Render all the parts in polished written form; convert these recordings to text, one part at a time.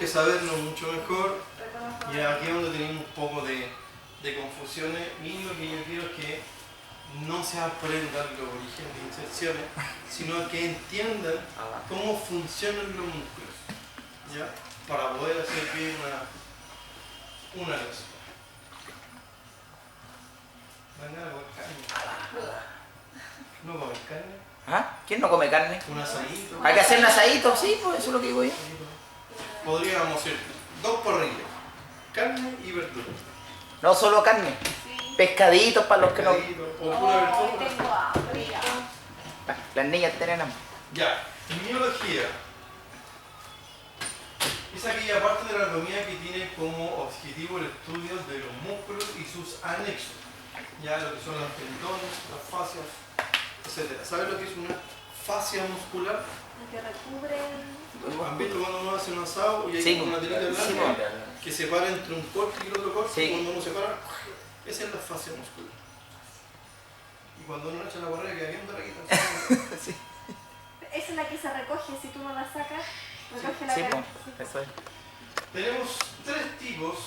que saberlo mucho mejor. Y aquí es donde tenemos un poco de confusiones. Y lo que yo quiero es que no se aprendan los orígenes de inserciones, sino que entiendan cómo funcionan los músculos, ¿ya? Para poder hacer bien una lección. ¿Dan ganas de comer carne? ¿No comen carne? ¿Ah? ¿Quién no come carne? ¿Un asadito? Hay que hacer un asadito, sí, pues eso es lo que digo yo. Podríamos hacer 2 parrillas, carne y verdura. No solo carne, pescaditos para los que no... Pescadito, o pura verdura. Tengo hambre ya. Las niñas tienen hambre. Ya, miología es aquella parte de la anatomía que tiene como objetivo el estudio de los músculos y sus anexos, ya lo que son los tendones, las fascias, etc. ¿Sabes lo que es una fascia muscular? Que recubren. ¿Han visto cuando uno hace un asado y hay Sí, como una telita blanca sí, que separa entre un corte y el otro corte? Sí. Y cuando uno separa, esa es la fascia muscular. Y cuando uno echa la barrera queda bien doradita. Sí, Esa es la que se recoge si tú no la sacas. Recoge la sí, carne. pues, eso es. Tenemos 3 tipos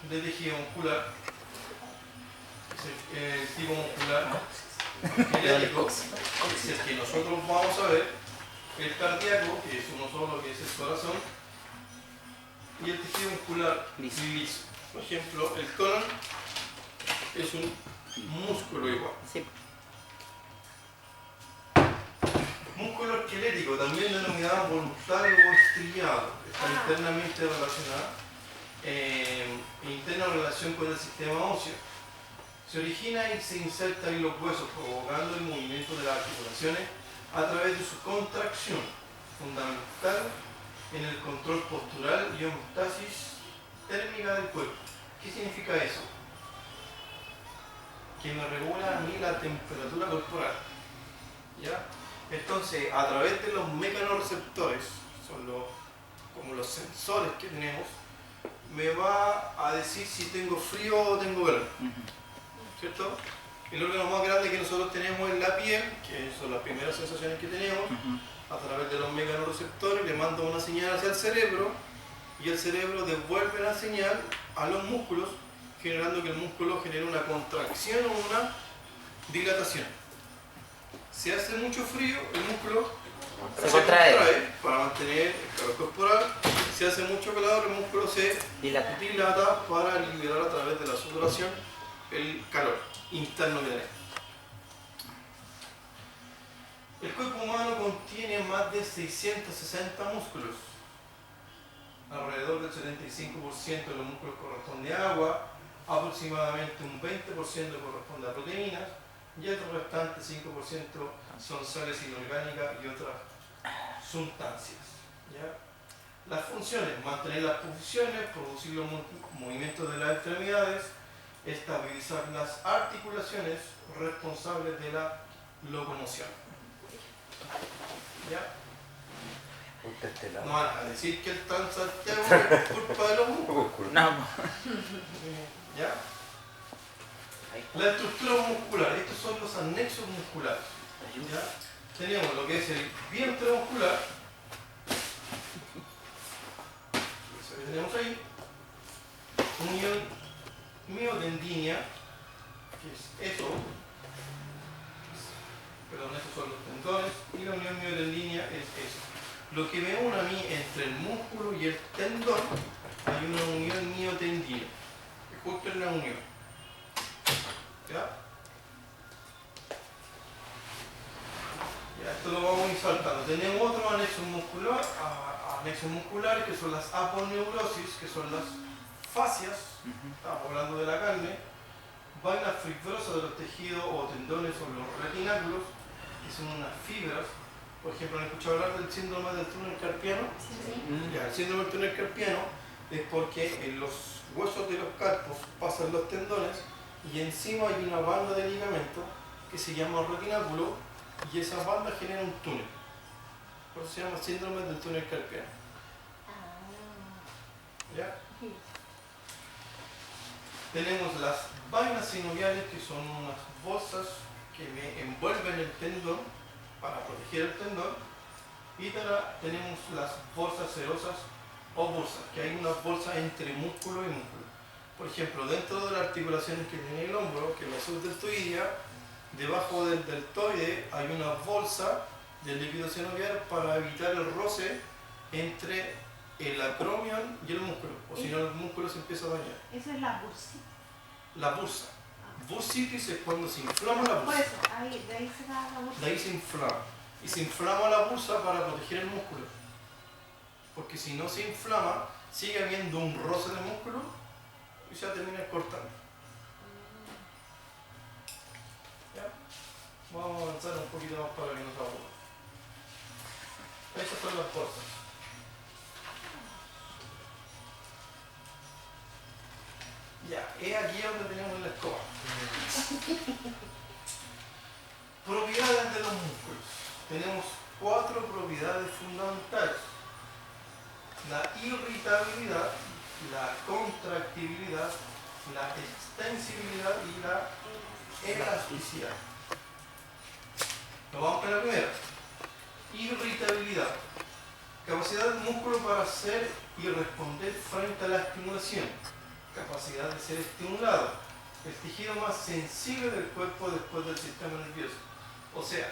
de tejido muscular. El tipo muscular eléctrico, es el que nosotros vamos a ver, el cardíaco, que es uno solo, que es el corazón, y el tejido muscular liso. Por ejemplo, el colon es un músculo igual. Sí. Músculo esquelético, también denominado voluntario o estriado, está internamente relacionado, interna relación con el sistema óseo. Se origina y se inserta en los huesos, provocando el movimiento de las articulaciones a través de su contracción, fundamental en el control postural y homeostasis térmica del cuerpo. ¿Qué significa eso? Que me regula a mí la temperatura corporal, ¿ya? Entonces, a través de los mecanorreceptores, son como los sensores que tenemos, me va a decir si tengo frío o tengo calor. ¿Cierto? El órgano más grande que nosotros tenemos es la piel, que son las primeras sensaciones que tenemos. A través de los mecanorreceptores le manda una señal hacia el cerebro y el cerebro devuelve la señal a los músculos, generando que el músculo genere una contracción o una dilatación. Si hace mucho frío, el músculo se contrae para mantener el calor corporal. Si hace mucho calor, el músculo se dilata para liberar a través de la sudoración el calor interno que tenemos. El cuerpo humano contiene más de 660 músculos. Alrededor del 75% de los músculos corresponde a agua, aproximadamente un 20% corresponde a proteínas y el restante 5% son sales inorgánicas y otras sustancias. ¿Ya? Las funciones: mantener las posiciones, producir los movimientos de las extremidades, estabilizar las articulaciones responsables de la locomoción. ¿Ya? No van a decir que el Transantiago es culpa de los músculos. No. ¿Ya? La estructura muscular, estos son los anexos musculares. ¿Ya? Tenemos lo que es el vientre muscular, eso que tenemos ahí, unión miotendínea, que es eso, perdón, estos son los tendones, y la unión miotendínea es eso. Lo que me une a mí entre el músculo y el tendón, hay una unión miotendínea, que justo es la unión. ¿Ya? Ya, esto lo vamos a ir saltando. Tenemos otros anexos musculares que son las aponeurosis, que son las fascias, estamos hablando de la carne, vainas fibrosas de los tejidos o tendones o los retináculos, que son unas fibras. Por ejemplo, ¿han escuchado hablar del síndrome del túnel carpiano? Sí. Ya, el síndrome del túnel carpiano es porque en los huesos de los carpos pasan los tendones y encima hay una banda de ligamento que se llama retináculo y esa banda genera un túnel. Por eso se llama síndrome del túnel carpiano. ¿Ya? Tenemos las vainas sinoviales, que son unas bolsas que me envuelven el tendón para proteger el tendón, y tenemos las bolsas serosas o bursas, que hay unas bolsas entre músculo y músculo. Por ejemplo, dentro de las articulaciones que tiene el hombro, que es la subdeltoidea, debajo del deltoide hay una bolsa de líquido sinovial para evitar el roce entre el acromion y el músculo, o si no el músculo se empieza a dañar. Eso es la bursitis. La bursa. Bursitis es cuando se inflama la Por bursa. eso, de ahí se da la bursitis. De ahí se inflama. Y se inflama la bursa para proteger el músculo. Porque si no se inflama, sigue habiendo un roce de músculo y se termina cortando. ¿Ya? Vamos a avanzar un poquito más para que no se aburra. Esas son las bolsas. Ya, es aquí donde tenemos la escoba. Propiedades de los músculos. Tenemos 4 propiedades fundamentales. La irritabilidad, la contractibilidad, la extensibilidad y la elasticidad. Nos vamos con la primera. Irritabilidad. Capacidad del músculo para hacer y responder frente a la estimulación. Capacidad de ser estimulado. El tejido más sensible del cuerpo después del sistema nervioso. O sea,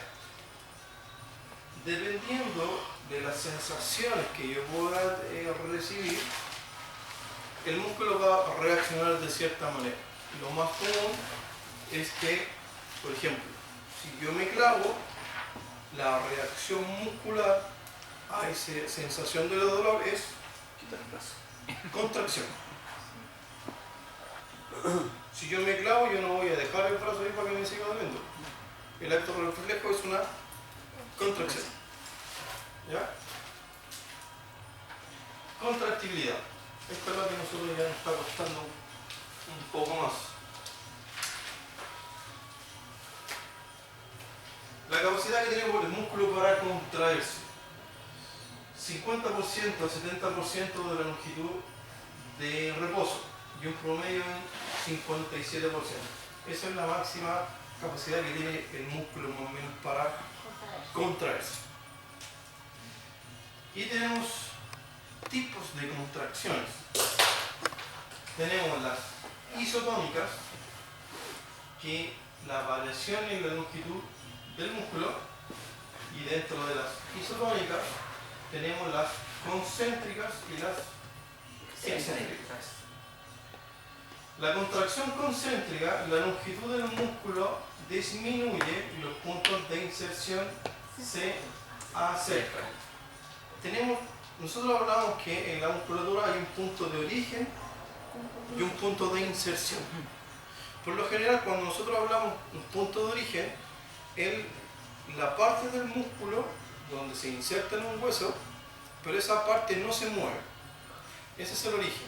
dependiendo de las sensaciones que yo pueda recibir, el músculo va a reaccionar de cierta manera. Lo más común es que, por ejemplo, si yo me clavo, la reacción muscular a esa sensación de dolor es Quitar el brazo. contracción. Si yo me clavo, yo no voy a dejar el brazo ahí para que me siga doliendo. El acto reflejo es una contracción. ¿Ya? Contractibilidad. Esta es la que a nosotros ya nos está costando un poco más. La capacidad que tiene el músculo para contraerse. 50% a 70% de la longitud de reposo y un promedio en 57%. Esa es la máxima capacidad que tiene el músculo más o menos para contraerse. Y tenemos tipos de contracciones. Tenemos las isotónicas, que la variación en la longitud del músculo, y dentro de las isotónicas tenemos las concéntricas y las excéntricas. La contracción concéntrica, la longitud del músculo disminuye y los puntos de inserción se acercan. Nosotros hablamos que en la musculatura hay un punto de origen y un punto de inserción. Por lo general, cuando nosotros hablamos de un punto de origen, la parte del músculo donde se inserta en un hueso, pero esa parte no se mueve. Ese es el origen.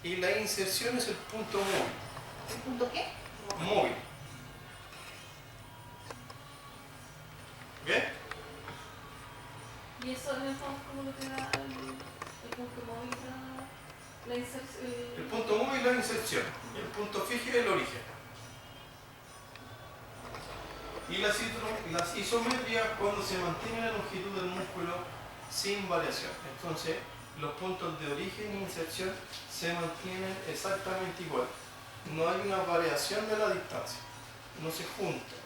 Y la inserción es el punto móvil. ¿El punto qué? Móvil. ¿Bien? Y eso en el fondo es como lo que da el punto móvil, la inserción. El punto móvil es la inserción. Y el punto fijo es el origen. Y las isometrías cuando se mantiene la longitud del músculo sin variación. Entonces, los puntos de origen e inserción se mantienen exactamente igual. No hay una variación de la distancia. No se juntan.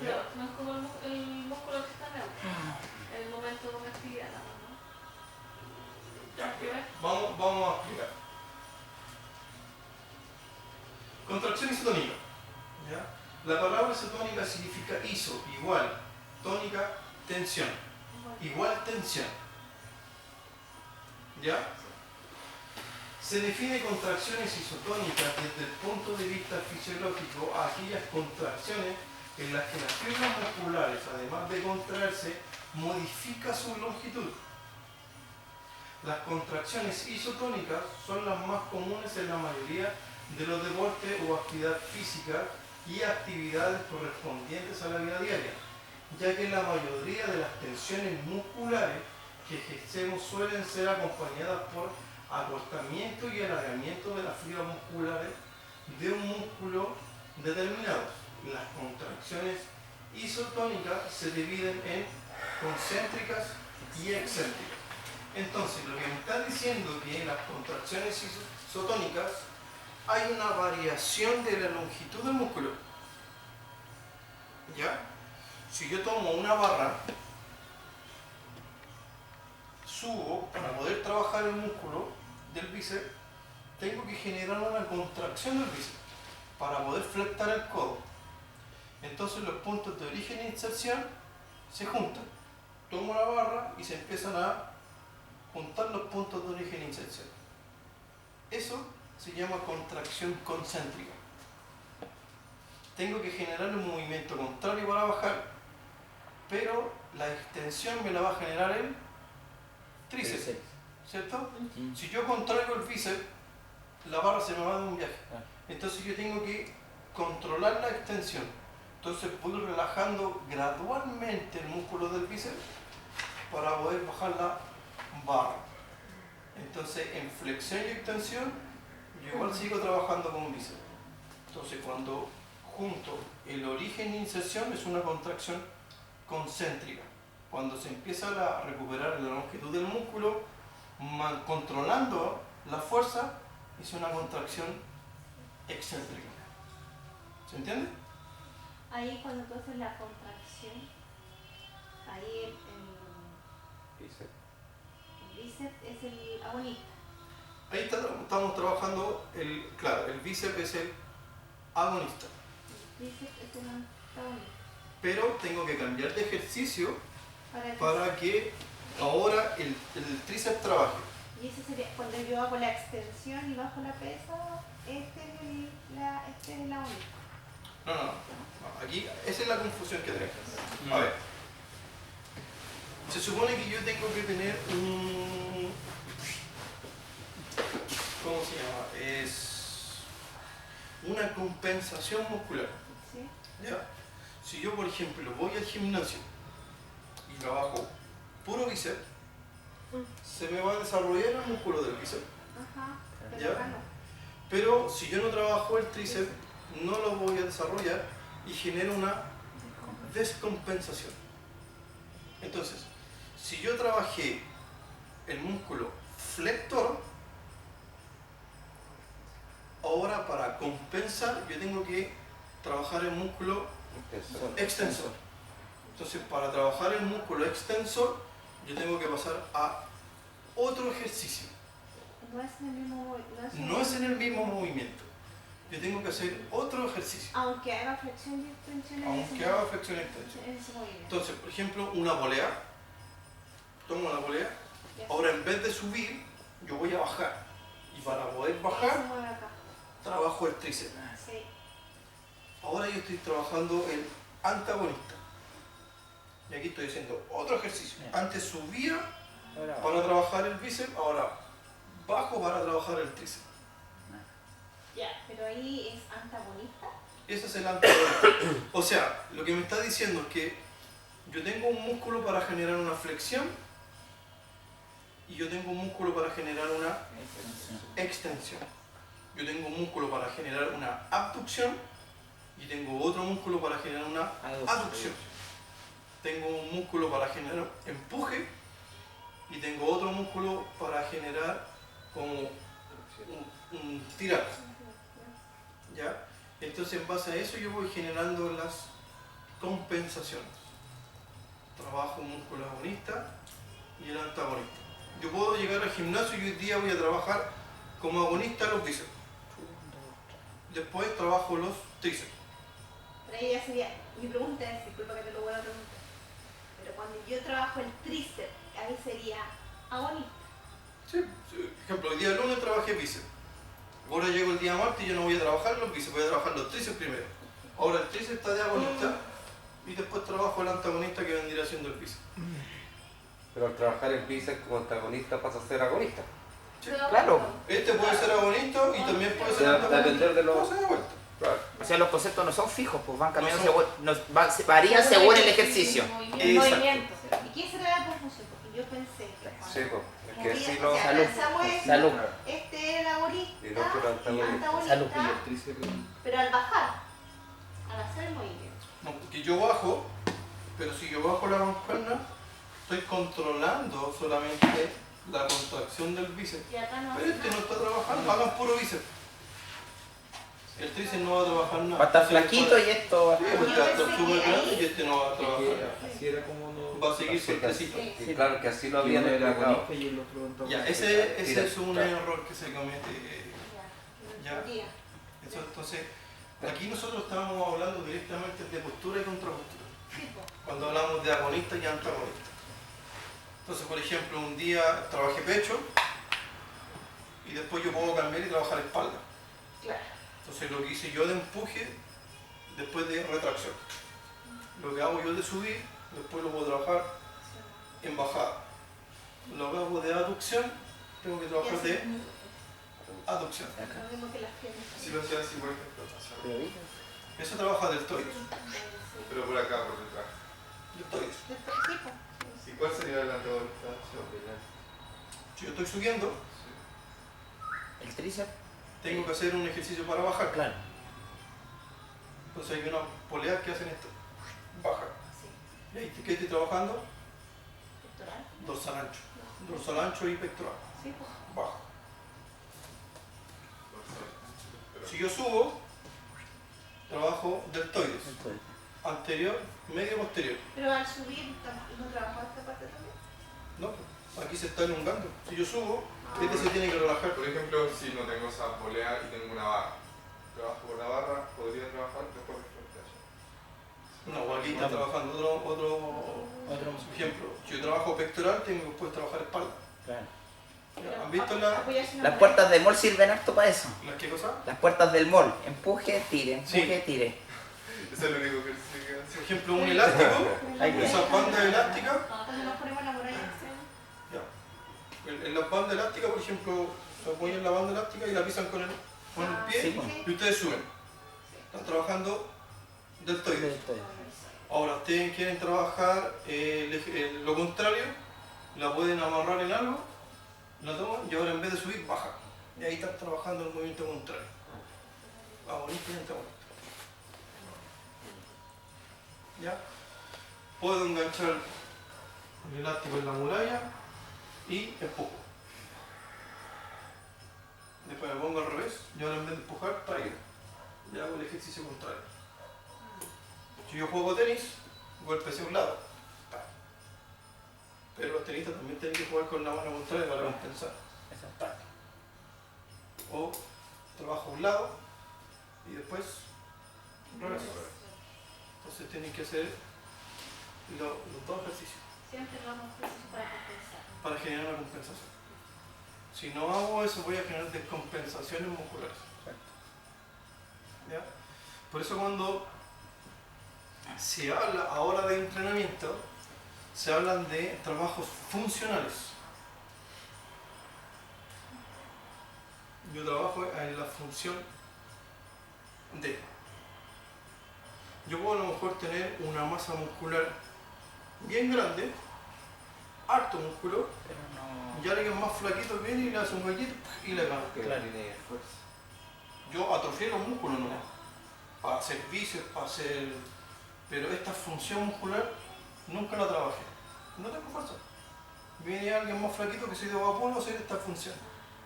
Pero no es como el músculo que está neutro. El momento de una actividad nada más, ¿no? Vamos a explicar. Contracción isotónica. ¿Ya? La palabra isotónica significa iso, igual, tónica, tensión. Igual tensión. ¿Ya? Se define contracciones isotónicas desde el punto de vista fisiológico a aquellas contracciones en las que las fibras musculares, además de contraerse, modifica su longitud. Las contracciones isotónicas son las más comunes en la mayoría de los deportes o actividad física y actividades correspondientes a la vida diaria, ya que la mayoría de las tensiones musculares que ejercemos suelen ser acompañadas por acortamiento y alargamiento de las fibras musculares de un músculo determinado. Las contracciones isotónicas se dividen en concéntricas y excéntricas. Entonces, lo que me está diciendo que en las contracciones isotónicas hay una variación de la longitud del músculo. ¿Ya? Si yo tomo una barra, subo para poder trabajar el músculo del bíceps, tengo que generar una contracción del bíceps para poder flectar el codo. Entonces los puntos de origen e inserción se juntan. Tomo la barra y se empiezan a juntar los puntos de origen e inserción. Eso se llama contracción concéntrica. Tengo que generar un movimiento contrario para bajar, pero la extensión me la va a generar el tríceps, ¿cierto? Si yo contraigo el bíceps, la barra se me va a dar un viaje. Entonces yo tengo que controlar la extensión. Entonces voy relajando gradualmente el músculo del bíceps para poder bajar la barra. Entonces en flexión y extensión yo igual sigo trabajando con un bíceps. Entonces cuando junto el origen e inserción es una contracción concéntrica. Cuando se empieza a recuperar la longitud del músculo, controlando la fuerza, es una contracción excéntrica. ¿Se entiende? Ahí cuando tú haces la contracción, ahí el bíceps es el agonista. Ahí estamos trabajando, claro, el bíceps es el agonista. El bíceps es el antagonista. Pero tengo que cambiar de ejercicio Para para que ahora el tríceps trabaje. Y eso sería, cuando yo hago la extensión y bajo la pesa, este es el agonista. No, aquí esa es la confusión que tenemos. A ver, se supone que yo tengo que tener un... ¿Cómo se llama? Es una compensación muscular. ¿Sí? ¿Ya? Si yo, por ejemplo, voy al gimnasio y trabajo puro bíceps, se me va a desarrollar el músculo del bíceps. Ajá, pero ¿Ya? acá no. Pero si yo no trabajo el tríceps, no lo voy a desarrollar y genero una descompensación. Entonces, si yo trabajé el músculo flector, ahora para compensar yo tengo que trabajar el músculo extensor. Entonces, para trabajar el músculo extensor, yo tengo que pasar a otro ejercicio. No es en el mismo No es en el mismo movimiento. Yo tengo que hacer otro ejercicio. Aunque haga flexión y extensión en Aunque haga flexión y extensión. ese movimiento. Entonces, por ejemplo, una polea. Tomo la polea. Ya. Ahora, en vez de subir, yo voy a bajar. Y para poder Se bajar, mueve acá. trabajo el tríceps. Sí. Ahora yo estoy trabajando el antagonista. Y aquí estoy haciendo otro ejercicio. Antes subía para trabajar el bíceps, ahora bajo para trabajar el tríceps. Ya, pero ahí es antagonista. Ese es el antagonista. O sea, lo que me está diciendo es que yo tengo un músculo para generar una flexión y yo tengo un músculo para generar una extensión. Yo tengo un músculo para generar una abducción y tengo otro músculo para generar una aducción. Tengo un músculo para generar empuje y tengo otro músculo para generar como un tirar. ¿Ya? Entonces, en base a eso yo voy generando las compensaciones. Trabajo un músculo agonista y el antagonista. Yo puedo llegar al gimnasio y hoy día voy a trabajar como agonista los bíceps. Después trabajo los tríceps. Pero ahí ya sería, mi pregunta es, disculpa que te lo vuelva a preguntar, pero cuando yo trabajo el tríceps, ahí sería agonista. Sí, por ejemplo, hoy día lunes trabajé bíceps. Ahora llego el día martes y yo no voy a trabajar los bíceps, voy a trabajar los tríceps primero. Ahora el tríceps está de agonista y después trabajo el antagonista que vendría siendo el bíceps. Pero al trabajar el bíceps como antagonista pasa a ser agonista. Sí. Claro. Este puede ser agonista y también puede ser O sea, antagonista. depender de los- No se da vuelta. Claro. O sea, los conceptos no son fijos, pues van cambiando, No son. varían según el ejercicio. El Exacto. movimiento. ¿Y qué será la confusión? Porque yo pensé que cuando Sí, pues, es que movía- si o no... sea, Salud. pensamos en- Salud. este era agonista Y el otro era antagonista. Salud. pero al bajar, al hacer el movimiento. No, porque yo bajo, pero si yo bajo la mancuerna, estoy controlando solamente la contracción del bíceps. Y acá no Pero hace este no nada. está trabajando, hagan puro bíceps. El tríceps no va a trabajar nada. Va a estar flaquito y esto va a Sí, estar... porque va a estar súper grande y este no va a Es trabajar que nada. así era como no. Va a seguir sueltecito. Sí. Sí, claro que así lo Y habían uno era explicado. agonista y el otro Ya, antagonista. ese es un error que se comete. Ya. Ya. Eso, entonces, aquí nosotros estábamos hablando directamente de postura y contrapostura. Sí, po. Cuando hablamos de agonista y antagonista. Entonces, por ejemplo, un día trabajé pecho y después yo puedo cambiar y trabajar espalda. Claro. Entonces, lo que hice yo de empuje, después de retracción. Lo que hago yo de subir, después lo puedo trabajar en bajada. Lo que hago de aducción, tengo que Y trabajar así de es aducción. lo mismo que las piernas. Si lo hacía así, por ejemplo. Pero ¿viste? Eso trabaja deltoides. Sí. Pero por acá, por detrás. Deltoides. Sí, po. ¿Y cuál sería el antagonista? Si yo estoy subiendo, El tríceps, tengo que hacer un ejercicio para bajar. claro. Entonces hay unas poleas que hacen esto. Baja. Sí. ¿Y ahí qué estoy trabajando? Pectoral. Dorsal ancho. Dorsal ancho y pectoral. Sí, po. Bajo. Si yo subo, trabajo deltoides. Entonces, Anterior, medio, posterior. Pero al subir, ¿no trabajaba esta parte también? No, aquí se está elongando. Si yo subo, este se tiene que relajar. Por ejemplo, si no tengo esa polea y tengo una barra, trabajo por la barra, podría trabajar después del frente. No, aquí está trabajando otro ejemplo. Si yo trabajo pectoral, tengo que después trabajar espalda. claro. ¿Han visto la, Apoyarse en la Las pared. puertas de mall sirven harto para eso. las qué cosa? Las puertas del mall. Empuje, tire, Sí. empuje, tire. Eso es lo único que se queda. Por ejemplo, un elástico, Ahí está. esas bandas elásticas. Cuando nos ponemos la muralla extrema. Ya. En las bandas elásticas, por ejemplo, se apoyan la banda elástica y la pisan con el pie Sí, pues. y ustedes suben. Están trabajando deltoides. Deltoides. Ahora, ustedes quieren trabajar lo contrario, la pueden amarrar en algo, la toman y ahora en vez de subir, bajan. Y ahí están trabajando el movimiento contrario. Agonista y antagonista. ¿Ya? Puedo enganchar el elástico en la muralla y empujo. Después me pongo al revés y ahora en vez de empujar, traigo. Y hago el ejercicio contrario. Si yo juego tenis, golpe hacia un lado. Ta. Pero los tenistas también tienen que jugar con la mano contraria para compensar. Ta. O trabajo a un lado y después revés. Entonces tienen que hacer los dos ejercicios Siempre vamos a ejercicio para compensar. para generar una compensación. Si no hago eso, voy a generar descompensaciones musculares. ¿Ya? Por eso cuando se habla ahora de entrenamiento, se hablan de trabajos funcionales. Yo trabajo en la función de. Yo puedo a lo mejor tener una masa muscular bien grande, harto músculo, Pero no... y alguien más flaquito viene y le hace un huequito y le gana. Que Claro. tiene fuerza. Yo atrofié los músculos nomás, para hacer bíceps, para hacer... Pero esta función muscular nunca la trabajé. No tengo fuerza. Viene alguien más flaquito que se dio a puro hacer esta función.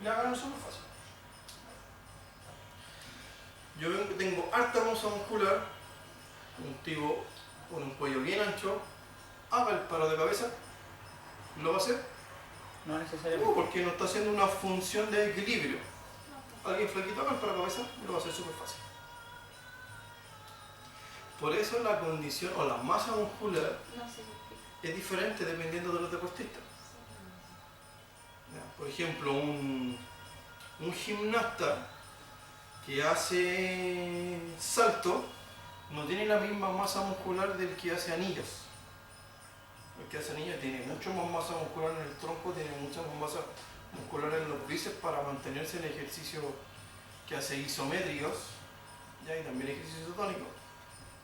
Y la gano súper fácil. Yo tengo harta masa muscular, un tipo con un cuello bien ancho, haga el paro de cabeza, ¿lo va a hacer? No No, necesariamente. porque no está haciendo una función de equilibrio. Alguien flaquito haga el paro de cabeza y lo va a hacer súper fácil. Por eso la condición o la masa muscular No se explica. es diferente dependiendo de los deportistas. Ya, por ejemplo, un gimnasta que hace salto no tiene la misma masa muscular del que hace anillas. El que hace anillas tiene mucho más masa muscular en el tronco, tiene mucha más masa muscular en los bíceps para mantenerse en ejercicio que hace isométricos, ¿ya? Y también ejercicio tónico.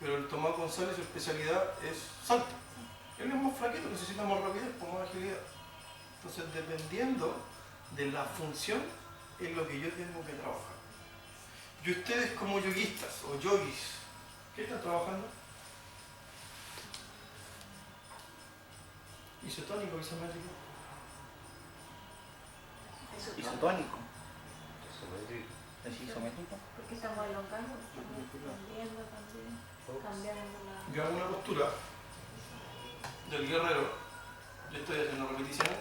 Pero el Tomás González, su especialidad es salto. Él es más flaquito, necesita más rapidez, con más agilidad. Entonces, dependiendo de la función, es lo que yo tengo que trabajar. Y ustedes como yoguistas o yogis, ¿qué están trabajando? Isotónico, isométrico. Isotónico. Isométrico. ¿Es isométrico? Porque estamos elongando, estamos expandiendo también, cambiando la... Yo hago una postura del guerrero, yo estoy haciendo repeticiones,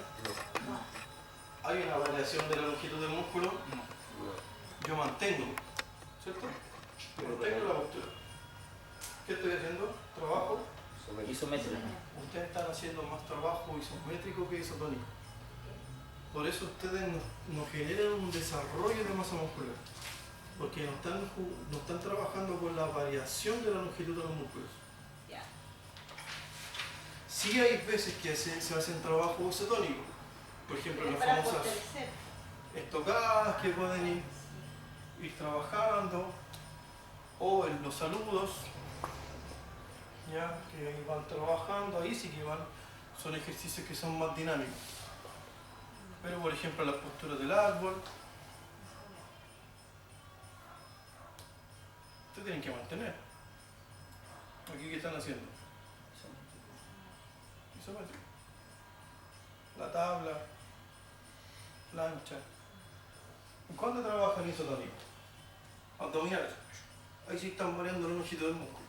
hay una variación de la longitud del músculo, yo mantengo, ¿cierto? Mantengo la postura. ¿Qué estoy haciendo? Trabajo. Isométrico. Ustedes están haciendo más trabajo isométrico que isotónico. Por eso ustedes nos generan un desarrollo de masa muscular. Porque no están trabajando con la variación de la longitud de los músculos. Ya. Sí hay veces que se hacen trabajo isotónico. Por ejemplo, Es las para famosas fortalecer. estocadas que pueden ir trabajando, o en los saludos, ya que van trabajando, ahí sí que son ejercicios que son más dinámicos. Pero por ejemplo las posturas del árbol, ustedes tienen que mantener. Aquí, ¿qué están haciendo? Isométrico. La tabla, plancha. ¿Cuándo trabajan isotónico? Abdominales. Ahí sí están variando la longitud del músculo.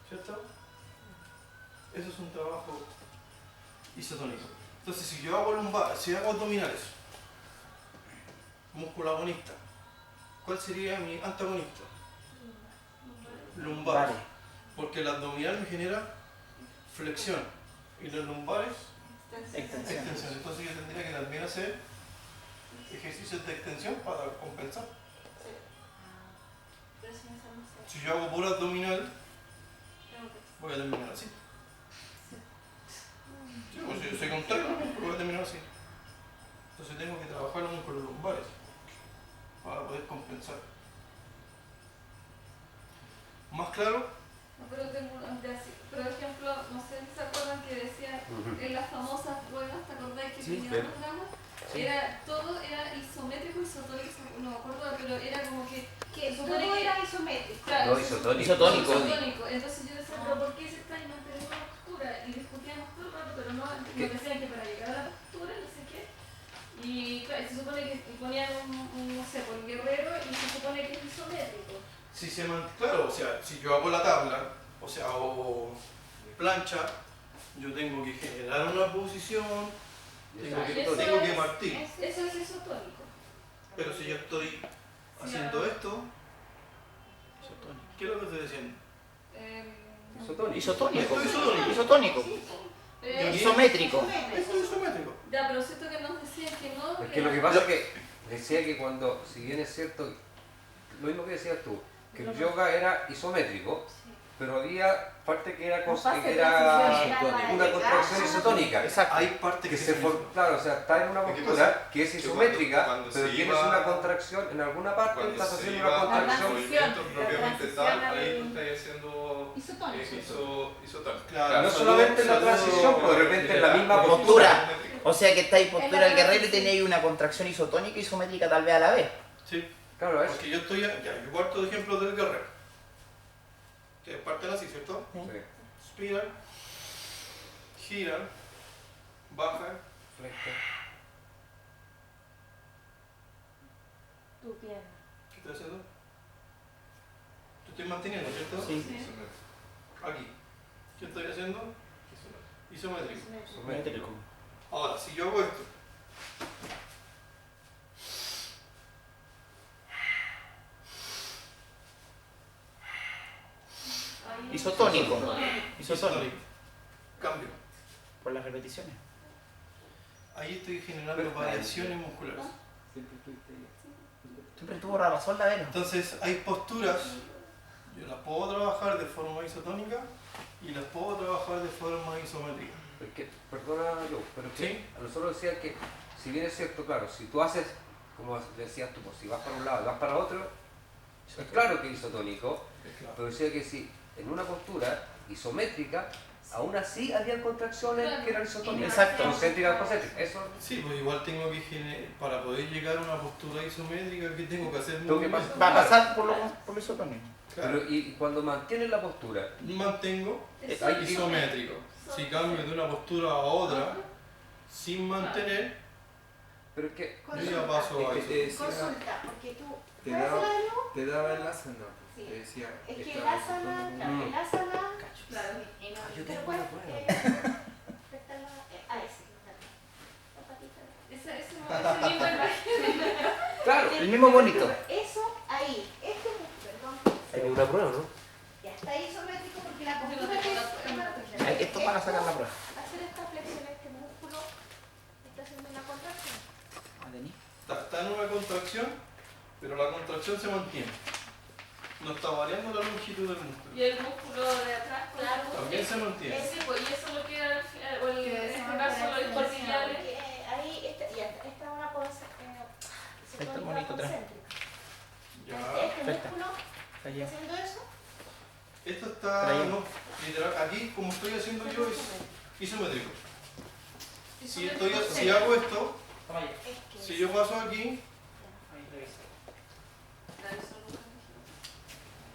¿Cierto? Eso es un trabajo isotónico. Entonces, si yo hago si hago abdominales, músculo agonista, ¿cuál sería mi antagonista? Lumbar. Vale. Porque el abdominal me genera flexión y los lumbares Extensión. extensión. Entonces yo tendría que también hacer ejercicios de extensión para compensar. Pero si no sabemos hacer. Si yo hago puro abdominal, Tengo que... voy a terminar así. Sí, pues si yo soy contrario, voy a terminar así. Entonces tengo que trabajar los músculos lumbares para poder compensar. ¿Más claro? No, pero tengo una idea así. Por ejemplo, no sé si se acuerdan que decía en las famosas ruedas, ¿te acordáis que Sí, tenían los gamas? Sí. Todo era isométrico, isotónico, no me acuerdo, pero era como que Que supone todo que- era isométrico. claro, No, isotónico. Isotónico. isotónico. Entonces yo decía, pero ¿por qué se está manteniendo una postura? Y discutíamos todo el rato, pero no, nos decían que para llegar a la postura, no sé qué. Y claro, se supone que ponían no sé, por guerrero y se supone que es isométrico. Claro, o sea, si yo hago la tabla, o sea, hago plancha, yo tengo que generar una posición, tengo que partir. Eso es isotónico. Pero si yo estoy haciendo esto, ¿qué es lo que estoy diciendo? Isotónico. Isotónico. Esto es isotónico. Isotónico. Isométrico. Esto es isométrico. Ya, pero siento que nos decían que no. Es que lo que pasa es que decía que cuando, si bien es cierto, lo mismo que decías tú, que el yoga era isométrico, pero había parte que era, una contracción isotónica. Exacto. Hay partes Que que se claro, o sea, está en una Lo que postura pasa que es que isométrica, cuando pero se tienes iba- una contracción en alguna parte, Cuando estás se haciendo iba una al contracción. movimiento La propiamente transición tal, al- ahí tú estás haciendo Isotónico. isotónico. Claro, No solamente en la transición, pero de repente en la misma postura. O sea que estáis postura del guerrero y tenéis una contracción isotónica y isométrica tal vez a la vez. Sí, Claro, es. porque yo yo parto de ejemplo del guerrero. Que parten así, ¿cierto? Sí. Inspiran, giran, bajan, Flexión. Tu pierna. ¿qué estoy haciendo? Te estoy manteniendo, ¿cierto? Sí. Aquí. ¿Qué estoy haciendo? Isométrico. Isométrico. Ahora, si yo hago esto, Isotónico. Isotónico. isotónico, cambio. Por las repeticiones. Ahí estoy generando variaciones musculares. Siempre tuvo razón la Vero. Entonces, hay posturas, yo las puedo trabajar de forma isotónica y las puedo trabajar de forma isométrica. Porque, perdona yo, pero es que Sí. a nosotros decían que, si bien es cierto, claro, si tú haces, como decías tú, pues, si vas para un lado y vas para otro, es claro que es isotónico, Claro. pero decía que si en una postura isométrica, aún así había contracciones que eran isotónicas. Exacto. Concéntricas, concéntricas. Eso, Sí, pues igual tengo que para poder llegar a una postura isométrica, ¿qué tengo que hacer? Tengo que Movimiento. Va a pasar por lo isotónico. Claro. pero, y cuando mantienes la postura, Mantengo hay isométrico. Si cambio de una postura a otra, sin mantener, Pero es que Yo ya paso a Es que eso. te decía, Consulta, porque tú. te ¿puedes daba, hacerla de nuevo? te daba el asana. Sí. Te decía, Es que el estaba asana, consultando claro, con- el asana. Claro. Y no, yo pero tengo puedes, una prueba. prestarla a ese. La patita. Ese mismo imagen. claro, El mismo bonito. Eso ahí, este perdón. Hay una prueba, ¿no? Ya está isométrico porque la Yo no postura tengo que la- Ahí, esto para sacar la prueba. hacer esta flexión, este músculo está haciendo una contracción. Está en una contracción, pero la contracción se mantiene. No está variando la longitud del músculo. Y el músculo de atrás, Claro. También se mantiene. Ese, pues, y eso lo que era, o el, Que en este son caso, los correcciones. corticales. Ahí esta es una cosa Está el monito atrás. Ya. Este Perfecto. músculo Está está allá. haciendo eso. Esto está, Pero ahí- no, literal, aquí como estoy haciendo yo es isométrico. Si hago esto, Toma allá. Es que si yo paso aquí, Ahí revisa.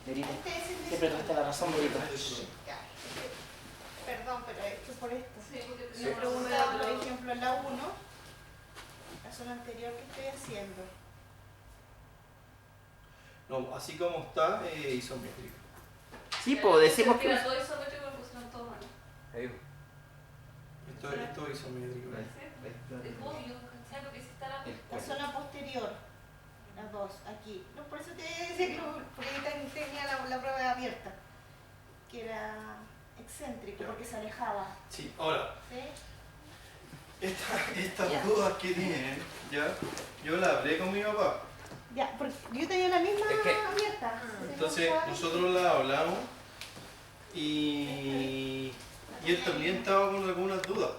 Verito. este es el Siempre tuviste la razón, Verito. Ya. Perdón, pero es que por esto. Sí, porque Me tenía preguntaba, por ejemplo, en la 1, la zona anterior que estoy haciendo. no, así como está, isométrico. Sí, pues decimos que. Era todo isométrico, lo pusieron todo mal. ahí, Esto es isométrico. Es obvio, ¿cachai? Porque si está la... La zona posterior, las dos, aquí. No, por eso te decía que porque tenía la prueba abierta, que era excéntrico, porque se alejaba. Sí, ahora, ¿Sí? estas Ya. dudas que tienen, ¿ya? Yo las hablé con mi papá. Ya, porque yo tenía la misma Es que- abierta. Entonces nosotros la hablamos y él también estaba con algunas dudas.